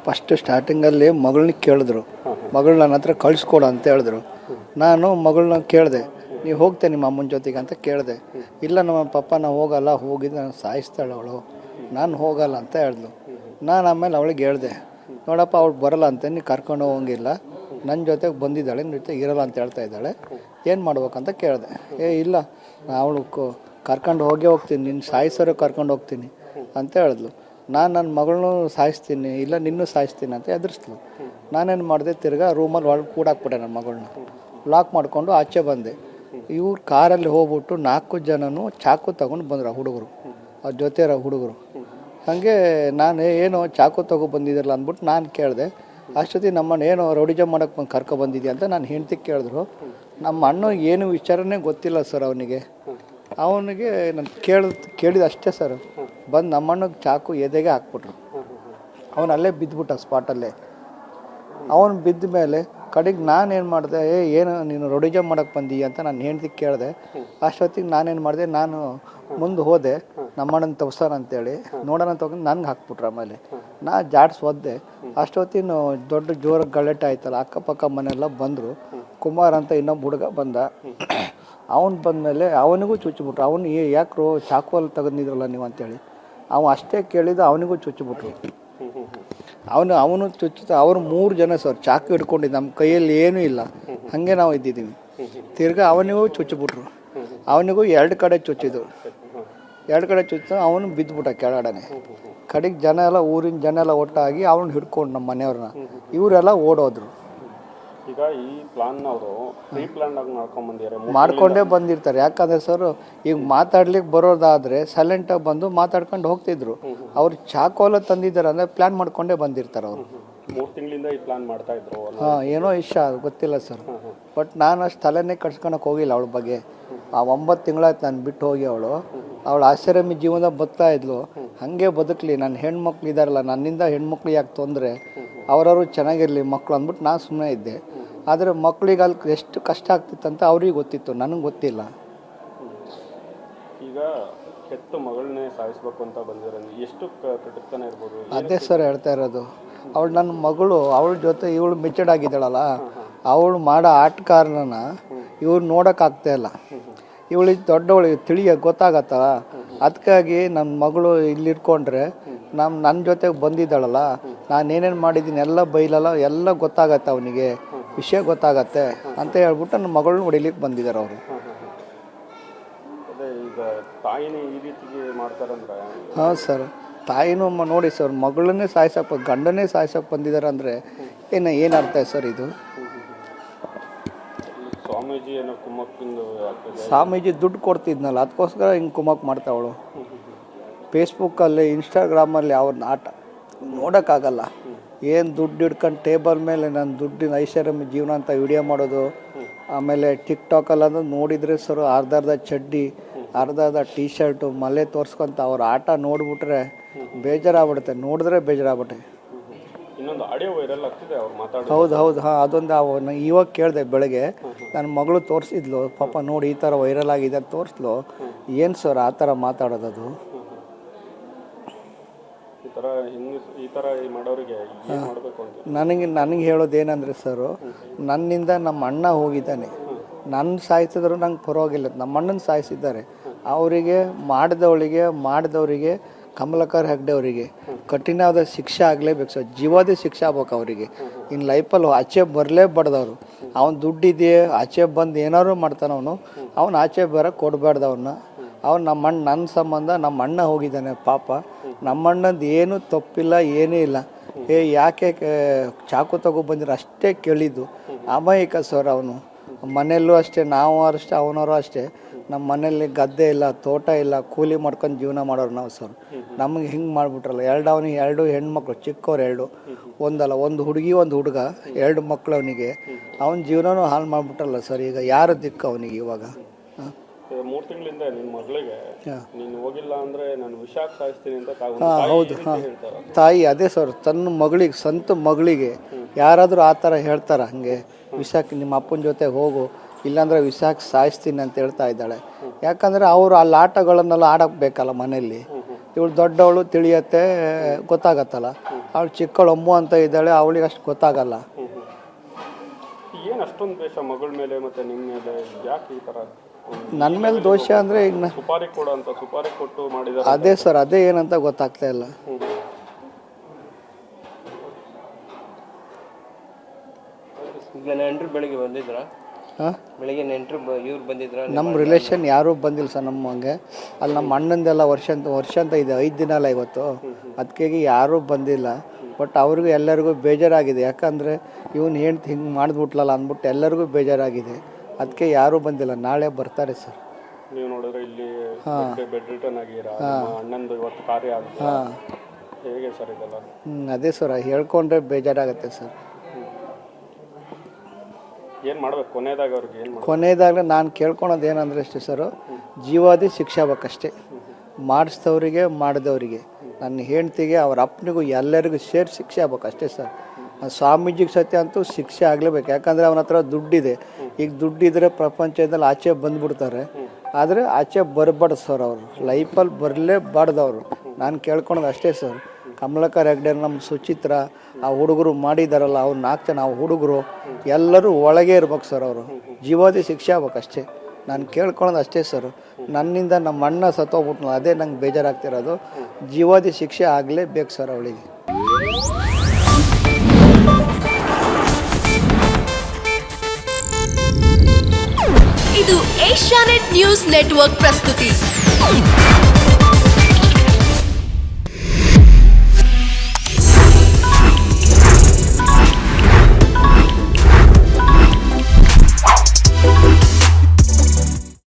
First ಸ್ಟಾರ್ಟಿಂಗಲ್ಲಿ ಮಗಳನ್ನ ಕೇಳಿದ್ರು, ಮಗಳು ನನ್ನ ಹತ್ರ ಕಳಿಸ್ಕೊಡು ಅಂತ ಹೇಳಿದ್ರು. ನಾನು ಮಗಳನ್ನ ಕೇಳಿದೆ, ನೀವು ಹೋಗ್ತೇನೆ ನಿಮ್ಮ ಅಮ್ಮನ ಜೊತೆಗೆ ಅಂತ ಕೇಳಿದೆ. ಇಲ್ಲ ನಮ್ಮ ಪಪ್ಪ ನಾವು ಹೋಗಲ್ಲ, ಹೋಗಿದ್ದು ನಾನು ಸಾಯಿಸ್ತಾಳೆ ಅವಳು, ನಾನು ಹೋಗಲ್ಲ ಅಂತ ಹೇಳಿದ್ಲು. ನಾನು ಆಮೇಲೆ ಅವಳಿಗೆ ಹೇಳಿದೆ, ನೋಡಪ್ಪ ಅವಳು ಬರಲ್ಲ ಅಂತ, ನೀನು ಕರ್ಕೊಂಡು ಹೋಗಂಗಿಲ್ಲ, ನನ್ನ ಜೊತೆಗೆ ಬಂದಿದ್ದಾಳೆ, ನಿನ್ನ ಜೊತೆ ಇರಲ್ಲ ಅಂತ ಹೇಳ್ತಾ ಇದ್ದಾಳೆ, ಏನು ಮಾಡ್ಬೇಕಂತ ಕೇಳಿದೆ. ಇಲ್ಲ ಅವಳು ಕರ್ಕೊಂಡು ಹೋಗ್ತೀನಿ, ನಿನ್ನ ಸಾಯಿಸೋರು ಕರ್ಕೊಂಡು ಹೋಗ್ತೀನಿ ಅಂತ ಹೇಳಿದ್ಲು. ನಾನು ನನ್ನ ಮಗಳನ್ನೂ ಸಾಯಿಸ್ತೀನಿ, ಇಲ್ಲ ನಿನ್ನೂ ಸಾಯಿಸ್ತೀನಿ ಅಂತ ಎದುರಿಸ್ಲು. ನಾನೇನು ಮಾಡಿದೆ, ತಿರ್ಗಾ ರೂಮಲ್ಲಿ ಒಳಗೆ ಕೂಡಾಕ್ಬಿಟ್ಟೆ ನನ್ನ ಮಗಳನ್ನ, ಲಾಕ್ ಮಾಡಿಕೊಂಡು ಆಚೆ ಬಂದೆ. ಇವ್ರು ಕಾರಲ್ಲಿ ಹೋಗ್ಬಿಟ್ಟು 4 ಜನನೂ ಚಾಕು ತಗೊಂಡು ಬಂದರು, ಆ ಹುಡುಗರು, ಅವ್ರ ಜೊತೆ ಇರೋ ಹುಡುಗರು. ಹಾಗೆ ನಾನು ಏನೋ ಚಾಕು ತಗೊ ಬಂದಿದ್ದಿರಲ್ಲ ಅಂದ್ಬಿಟ್ಟು ನಾನು ಕೇಳಿದೆ. ಅಷ್ಟೊತ್ತಿಗೆ ನಮ್ಮನ್ನು ಏನೋ ರೌಡಿಜಮ್ ಮಾಡೋಕ್ಕೆ ಬಂದು ಕರ್ಕೊಬಂದಿದ್ಯಾ ಅಂತ ನಾನು ಹೆಂಡ್ತಿ ಕೇಳಿದ್ರು. ನಮ್ಮ ಅಣ್ಣ ಏನು ವಿಚಾರನೇ ಗೊತ್ತಿಲ್ಲ ಸರ್ ಅವನಿಗೆ ನಾನು ಕೇಳಿದ ಅಷ್ಟೇ ಸರ್. ಬಂದು ನಮ್ಮಣ್ಣಗೆ ಚಾಕು ಎದೆಗೆ ಹಾಕ್ಬಿಟ್ರು. ಅವನು ಅಲ್ಲೇ ಬಿದ್ದುಬಿಟ್ಟ ಸ್ಪಾಟಲ್ಲೇ. ಅವನು ಬಿದ್ದ ಮೇಲೆ ಕಡೆಗೆ ನಾನೇನು ಮಾಡಿದೆ, ಏನು ನೀನು ರೌಡಿಜಮ್ ಮಾಡೋಕ್ಕೆ ಬಂದೀಯ ಅಂತ ನಾನು ಹೆಂಡ್ತಿ ಕೇಳಿದೆ. ಅಷ್ಟೊತ್ತಿಗೆ ನಾನೇನು ಮಾಡಿದೆ, ನಾನು ಮುಂದೆ ಹೋದೆ, ನಮ್ಮಣ್ಣನ ತಪ್ಸಾನ ಅಂತೇಳಿ ನೋಡೋಣ ತಗೊಂಡು ನನಗೆ ಹಾಕ್ಬಿಟ್ರು. ಆಮೇಲೆ ನಾ ಜಾಡ್ಸೋದೆ. ಅಷ್ಟೊತ್ತಿನ ದೊಡ್ಡ ಜೋರ ಗಲಾಟೆ ಆಯ್ತಲ್ಲ, ಅಕ್ಕಪಕ್ಕ ಮನೆಯೆಲ್ಲ ಬಂದರು. ಕುಮಾರ್ ಅಂತ ಇನ್ನೊಬ್ಬ ಹುಡುಗ ಬಂದ. ಅವನು ಬಂದಮೇಲೆ ಅವನಿಗೂ ಚುಚ್ಚಿಬಿಟ್ರು. ಅವನು ಯಾಕ್ರೋ ಚಾಕು ಅಲ್ಲಿ ತೆಗೆದಿದ್ರಲ್ಲ ನೀವು ಅಂತೇಳಿ ಅಷ್ಟೇ ಕೇಳಿದ್ದು, ಅವನಿಗೂ ಚುಚ್ಚಿಬಿಟ್ರು. ಅವನು ಚುಚ್ಚುತ್ತ ಅವ್ರು 3 ಜನ ಸರ್ ಚಾಕು ಹಿಡ್ಕೊಂಡಿದ್ದು, ನಮ್ಮ ಕೈಯಲ್ಲಿ ಏನೂ ಇಲ್ಲ, ಹಾಗೆ ನಾವು ಇದ್ದಿದ್ದೀವಿ. ತಿರ್ಗಾ ಅವನಿಗೂ ಚುಚ್ಚಿಬಿಟ್ರು. ಅವನಿಗೂ 2 ಕಡೆ ಚುಚ್ಚಿದ್ರು. 2 ಕಡೆ ಚುಚ್ಚು ಅವನು ಬಿದ್ದುಬಿಟ್ಟ ಕೆಳಗಡೆ. ಕಡೆಗೆ ಜನ ಎಲ್ಲ, ಊರಿನ ಜನ ಎಲ್ಲ ಒಟ್ಟಾಗಿ ಅವನು ಹಿಡ್ಕೊಂಡು ನಮ್ಮ ಮನೆಯವ್ರನ್ನ, ಇವರೆಲ್ಲ ಓಡೋದ್ರು. ಈಗ ಈ ಪ್ಲಾನ್ ಅವರು ಪ್ರೀ ಪ್ಲಾನ್ ಆಗಿ ಮಾಡ್ಕೊಂಡೇ ಬಂದಿರ್ತಾರೆ. ಯಾಕಂದರೆ ಸರ್ ಈಗ ಮಾತಾಡ್ಲಿಕ್ಕೆ ಬರೋದಾದರೆ ಸೈಲೆಂಟಾಗಿ ಬಂದು ಮಾತಾಡ್ಕೊಂಡು ಹೋಗ್ತಿದ್ರು. ಅವ್ರು ಚಾಕೋಲ ತಂದಿದ್ದಾರೆ ಅಂದರೆ ಪ್ಲ್ಯಾನ್ ಮಾಡ್ಕೊಂಡೇ ಬಂದಿರ್ತಾರೆ ಅವರು. 3 ತಿಂಗಳಿಂದ ಈ ಪ್ಲಾನ್ ಮಾಡ್ತಾ ಇದ್ರು. ಏನೋ ಇಷ್ಟ ಗೊತ್ತಿಲ್ಲ ಸರ್. ಬಟ್ ನಾನು ಅಷ್ಟು ತಲೆನೇ ಕಟ್ಸ್ಕೊಳಕ್ಕೆ ಹೋಗಿಲ್ಲ ಅವಳ ಬಗ್ಗೆ. ಆ 9 ತಿಂಗಳಾಯ್ತು ನಾನು ಬಿಟ್ಟು ಹೋಗಿ. ಅವಳು ಆಶ್ರಮಿ ಜೀವನದಾಗ ಬದುಕ್ತಾ ಇದ್ಲು. ಹಾಗೆ ಬದುಕಲಿ, ನನ್ನ ಹೆಣ್ಮಕ್ಳು ಇದ್ದಾರಲ್ಲ, ನನ್ನಿಂದ ಹೆಣ್ಮಕ್ಳು ಯಾಕೆ ತೊಂದರೆ, ಅವರವರು ಚೆನ್ನಾಗಿರಲಿ ಮಕ್ಕಳು ಅಂದ್ಬಿಟ್ಟು ನಾನು ಸುಮ್ಮನೆ ಇದ್ದೆ. ಆದರೆ ಮಕ್ಕಳಿಗೆ ಅಲ್ಲಿ ಎಷ್ಟು ಕಷ್ಟ ಆಗ್ತಿತ್ತಂತ ಅವ್ರಿಗೆ ಗೊತ್ತಿತ್ತು, ನನಗೆ ಗೊತ್ತಿಲ್ಲ. ಈಗ ಹೆತ್ತ ಮಗಳನ್ನೇ ಸಾಯಿಸ್ಬೇಕು ಅಂತ ಬಂದಿರೋ ಎಷ್ಟು ಕಟುತನ ಇರ್ಬೋದು? ಅದೇ ಸರ್ ಹೇಳ್ತಾ ಇರೋದು. ಅವಳು ನನ್ನ ಮಗಳು, ಅವಳ ಜೊತೆ ಇವಳು ಮೆಚೂರ್ಡ್ ಆಗಿದ್ದಾಳಲ್ಲ, ಅವಳು ಮಾಡೋ ಆಟಗಾರನ ಇವ್ರು ನೋಡೋಕ್ಕಾಗ್ತಾ ಇಲ್ಲ. ಇವಳಿಗೆ ದೊಡ್ಡವಳಿಗೆ ಗೊತ್ತಾಗತ್ತಲ್ಲ. ಅದಕ್ಕಾಗಿ ನನ್ನ ಮಗಳು ಇಲ್ಲಿಟ್ಕೊಂಡ್ರೆ ನನ್ನ ಜೊತೆಗೆ ಬಂದಿದ್ದಾಳಲ್ಲ, ನಾನೇನೇನು ಮಾಡಿದ್ದೀನಿ ಎಲ್ಲ ಬೈಲಲ್ಲ, ಎಲ್ಲ ಗೊತ್ತಾಗತ್ತೆ, ಅವನಿಗೆ ವಿಷಯ ಗೊತ್ತಾಗತ್ತೆ ಅಂತ ಹೇಳ್ಬಿಟ್ಟು ನನ್ನ ಮಗಳನ್ನ ಹೊಡಿಲಿಕ್ಕೆ ಬಂದಿದ್ದಾರೆ ಅವರು. ಹಾಂ ಸರ್, ತಾಯಿನೂ ನೋಡಿ ಸರ್, ಮಗಳನ್ನೇ ಸಾಯಿಸಕ್ಕೆ, ಗಂಡನೇ ಸಾಯಿಸಕ್ಕೆ ಬಂದಿದ್ದಾರೆ ಅಂದರೆ ಏನು ಅರ್ಥ ಇದೆ ಸರ್ ಇದು? ಸ್ವಾಮೀಜಿ ದುಡ್ಡು ಕೊಡ್ತಿದ್ನಲ್ಲ, ಅದಕ್ಕೋಸ್ಕರ ಹಿಂಗೆ ಕುಮ್ಮಕ್ ಮಾಡ್ತಾವಳು. ಫೇಸ್ಬುಕ್ಕಲ್ಲಿ, ಇನ್ಸ್ಟಾಗ್ರಾಮಲ್ಲಿ ಅವ್ರನ್ನ ಆಟ ನೋಡೋಕ್ಕಾಗಲ್ಲ. ಏನು ದುಡ್ಡು ಹಿಡ್ಕೊಂಡು ಟೇಬಲ್ ಮೇಲೆ ನನ್ನ ದುಡ್ಡಿನ ಐಷಾರಾಮಿ ಜೀವನ ಅಂತ ವಿಡಿಯೋ ಮಾಡೋದು. ಆಮೇಲೆ ಟಿಕ್ಟಾಕಲ್ಲಂದು ನೋಡಿದರೆ ಸರ್ ಅರ್ಧ ಚಡ್ಡಿ, ಅರ್ಧ ಟೀ ಶರ್ಟು, ಮಲೆ ತೋರಿಸ್ಕೊಂತ ಅವ್ರ ಆಟ ನೋಡಿಬಿಟ್ರೆ ಬೇಜಾರಾಗ್ಬಿಡುತ್ತೆ. ನೋಡಿದ್ರೆ ಬೇಜಾರಾಗ್ಬಿಟ್ಟೆ. ಹೌದು ಹಾಂ, ಅದೊಂದು ಇವಾಗ ಕೇಳಿದೆ ಬೆಳಗ್ಗೆ. ನನ್ನ ಮಗಳು ತೋರಿಸಿದ್ಲು, ಪಾಪ ನೋಡಿ ಈ ಥರ ವೈರಲ್ ಆಗಿದೆ ಅಂತ ತೋರಿಸ್ಲು. ಏನು ಸರ್ ಆ ಥರ ಮಾತಾಡೋದು? ನನಗೆ ಹೇಳೋದೇನೆಂದರೆ ಸರು, ನನ್ನಿಂದ ನಮ್ಮ ಅಣ್ಣ ಹೋಗಿದ್ದಾನೆ, ನನ್ನ ಸಾಯಿಸಿದ್ರು ನಂಗೆ ಪರವಾಗಿಲ್ಲ, ನಮ್ಮ ಅಣ್ಣನ ಸಾಯಿಸಿದ್ದಾರೆ. ಅವರಿಗೆ ಮಾಡಿದವರಿಗೆ ಕಮಲಾಕರ್ ಹೆಗ್ಡೆ ಅವರಿಗೆ ಕಠಿಣವಾದ ಶಿಕ್ಷೆ ಆಗಲೇಬೇಕು ಸರ್, ಜೀವಾದಿ ಶಿಕ್ಷೆ ಆಗ್ಬೇಕು ಅವರಿಗೆ. ಇನ್ನು ಲೈಫಲ್ಲಿ ಆಚೆ ಬರಲೇಬಾರ್ದವ್ರು. ಅವ್ನು ದುಡ್ಡಿದೆಯೇ ಆಚೆ ಬಂದು ಏನಾದ್ರು ಮಾಡ್ತಾನೆ ಅವನು ಆಚೆ ಬರೋಕ್ಕೆ ಕೊಡಬಾರ್ದು ಅವನ್ನ. ನನ್ನ ಸಂಬಂಧ ನಮ್ಮ ಅಣ್ಣ ಹೋಗಿದ್ದಾನೆ ಪಾಪ. ನಮ್ಮ ಅಣ್ಣಂದು ಏನೂ ತಪ್ಪಿಲ್ಲ, ಏನೂ ಇಲ್ಲ. ಯಾಕೆ ಚಾಕು ತಗೊಬಂದಿರೋ ಅಷ್ಟೇ ಕೇಳಿದ್ದು. ಅಮಾಯಕ ಸರ್ ಅವನು. ಮನೆಯಲ್ಲೂ ಅಷ್ಟೇ, ನಾವು ಅಷ್ಟೇ, ಅವನವರು ಅಷ್ಟೇ. ನಮ್ಮ ಮನೇಲಿ ಗದ್ದೆ ಇಲ್ಲ, ತೋಟ ಇಲ್ಲ, ಕೂಲಿ ಮಾಡ್ಕೊಂಡು ಜೀವನ ಮಾಡೋರು ನಾವು ಸರ್. ನಮಗೆ ಹಿಂಗೆ ಮಾಡಿಬಿಟ್ರಲ್ಲ. ಅವನಿಗೆ 2 ಹೆಣ್ಮಕ್ಳು, ಚಿಕ್ಕವ್ರು 2, ಒಂದಲ್ಲ, ಒಂದು ಹುಡುಗಿ ಒಂದು ಹುಡುಗ, 2 ಮಕ್ಕಳು ಅವನಿಗೆ. ಅವನ ಜೀವನನೂ ಹಾಳು ಮಾಡಿಬಿಟ್ರಲ್ಲ ಸರ್. ಈಗ ಯಾರು ದಿಕ್ಕು ಅವನಿಗೆ ಇವಾಗ? 3 ತಿಂಗಳಿಂದ ನಿನ್ನ ಮಗಳಿಗೆ ನೀನು ಹೋಗಿಲ್ಲ ಅಂದರೆ ನಾನು ವಿಷ ಸಾಯಿಸ್ತೀನಿ ಅಂತ ಹೌದು ತಾಯಿ ಅದೇ ಸರ್, ತನ್ನ ಮಗಳಿಗೆ, ಸ್ವಂತ ಮಗಳಿಗೆ ಯಾರಾದರೂ ಆ ಥರ ಹೇಳ್ತಾರೆ ಹಾಗೆ, ವಿಷಕ್ಕೆ ನಿಮ್ಮ ಅಪ್ಪನ ಜೊತೆ ಹೋಗು, ಇಲ್ಲಾಂದರೆ ವಿಷಕ್ಕೆ ಸಾಯಿಸ್ತೀನಿ ಅಂತ ಹೇಳ್ತಾ ಇದ್ದಾಳೆ. ಯಾಕಂದರೆ ಅವರು ಅಲ್ಲಿ ಆಟಗಳನ್ನೆಲ್ಲ ಆಡಕ್ಕೆ ಬೇಕಲ್ಲ ಮನೆಯಲ್ಲಿ. ಇವಳು ದೊಡ್ಡವಳು ತಿಳಿಯತ್ತೆ, ಗೊತ್ತಾಗತ್ತಲ್ಲ. ಅವಳು ಚಿಕ್ಕಳು ಅಮ್ಮು ಅಂತ ಇದ್ದಾಳೆ, ಅವಳಿಗೆ ಅಷ್ಟು ಗೊತ್ತಾಗಲ್ಲ. ಏನು ಅಷ್ಟೊಂದು ದ್ವೇಷ ಮಗಳ ಮೇಲೆ ಮತ್ತು ನಿಮ್ಮ ಮೇಲೆ? ಯಾಕೆ ಈ ಥರ? ನನ್ನ ಮೇಲೆ ದೋಷ ಅಂದರೆ ಈಗ ಸುಪಾರಿ ಕೊಡು ಅಂತ ಸುಪಾರಿ ಕೊಟ್ಟು ಮಾಡಿದ್ದಾರೆ. ಅದೇ ಸರ್, ಅದೇ ಏನಂತ ಗೊತ್ತಾಗ್ತಾ ಇಲ್ಲ. ಈಗ ನೆಂಟರು ಬೆಳಿಗ್ಗೆ ಬಂದಿದ್ರ? ಹಾಂ, ಬೆಳಿಗ್ಗೆ ನೆಂಟರು ಇವ್ರು ಬಂದಿದ್ರ? ನಮ್ಮ ರಿಲೇಷನ್ ಯಾರೂ ಬಂದಿಲ್ಲ ಸರ್ ನಮಗೆ. ಅಲ್ಲಿ ನಮ್ಮ ಅಣ್ಣಂದೆಲ್ಲ ವರ್ಷ ಅಂತ ಇದೆ, 5 ದಿನ ಅಲ್ಲ ಇವತ್ತು, ಅದಕ್ಕೆ ಯಾರೂ ಬಂದಿಲ್ಲ. ಬಟ್ ಅವ್ರಿಗೂ ಎಲ್ಲರಿಗೂ ಬೇಜಾರಾಗಿದೆ. ಯಾಕಂದರೆ ಇವನು ಹೆಂಡ್ತಿ ಹಿಂಗೆ ಮಾಡಿದ್ಬಿಟ್ಲಲ್ಲ ಅಂದ್ಬಿಟ್ಟು ಎಲ್ಲರಿಗೂ ಬೇಜಾರಾಗಿದೆ. ಅದಕ್ಕೆ ಯಾರೂ ಬಂದಿಲ್ಲ. ನಾಳೆ ಬರ್ತಾರೆ ಸರ್. ನೀವು ನೋಡಿದ್ರೆ ಇಲ್ಲಿ ಬೆಡ್ ರಿಟರ್ನ್ ಆಗಿರಾ, ಅಣ್ಣಂದು ಇವತ್ತು ಕಾರ್ಯ ಆಗಿದೆ. ಹೇಗೆ ಸರ್ ಇದೆಲ್ಲ? ಅದೇ ಸರ್, ಹೇಳ್ಕೊಂಡ್ರೆ ಬೇಜಾರಾಗುತ್ತೆ ಸರ್. ಏನು ಮಾಡ್ಬೇಕು ಕೊನೆಯದಾಗ ಅವ್ರಿಗೆ? ಏನು ಮಾಡ್ಬೇಕು ಕೊನೆಯದಾಗಲೇ ನಾನು ಕೇಳ್ಕೊಳೋದು ಏನಂದರೆ ಅಷ್ಟೇ ಸರ್, ಜೀವಾದಿ ಶಿಕ್ಷೆ ಆಗ್ಬೇಕಷ್ಟೇ. ಮಾಡಿಸಿದವರಿಗೆ ಮಾಡಿದವರಿಗೆ, ನನ್ನ ಹೆಂಡ್ತಿಗೆ ಅವ್ರ ಅಪ್ಪನಿಗೂ ಎಲ್ಲರಿಗೂ ಸೇರಿ ಶಿಕ್ಷೆ ಆಗ್ಬೇಕಷ್ಟೇ ಸರ್. ಸ್ವಾಮೀಜಿಗೆ ಸತ್ಯ ಅಂತೂ ಶಿಕ್ಷೆ ಆಗಲೇಬೇಕು. ಯಾಕಂದರೆ ಅವನ ಹತ್ರ ದುಡ್ಡಿದೆ. ಈಗ ದುಡ್ಡಿದ್ರೆ ಪ್ರಪಂಚದಲ್ಲಿ ಆಚೆ ಬಂದುಬಿಡ್ತಾರೆ. ಆದರೆ ಆಚೆ ಬರಬಾರ್ದು ಸರ್, ಅವರು ಲೈಫಲ್ಲಿ ಬರಲೇಬಾರ್ದು ಅವರು. ನಾನು ಕೇಳ್ಕೊಳೋದು ಅಷ್ಟೇ ಸರ್. ಕಮಲಾಕರ್ ಹೆಗ್ಡೆ, ನಮ್ಮ ಸುಚಿತ್ರ, ಆ ಹುಡುಗರು ಮಾಡಿದಾರಲ್ಲ, ಅವ್ರು 4 ಜನ ಆ ಹುಡುಗರು ಎಲ್ಲರೂ ಒಳಗೆ ಇರ್ಬೇಕು ಸರ್. ಅವರು ಜೀವಾದಿ ಶಿಕ್ಷೆ ಆಗ್ಬೇಕಷ್ಟೇ. ನಾನು ಕೇಳ್ಕೊಳೋದು ಅಷ್ಟೇ ಸರ್. ನನ್ನಿಂದ ನಮ್ಮ ಅಣ್ಣ ಸತ್ತೋಗ್ಬಿಟ್ನಲ್ಲ, ಅದೇ ನಂಗೆ ಬೇಜಾರಾಗ್ತಿರೋದು. ಜೀವಾದಿ ಶಿಕ್ಷೆ ಆಗಲೇಬೇಕು ಸರ್ ಅವಳಿಗೆ. ಇದು ಏಷ್ಯಾನೆಟ್ ನ್ಯೂಸ್ ನೆಟ್ವರ್ಕ್ ಪ್ರಸ್ತುತಿ.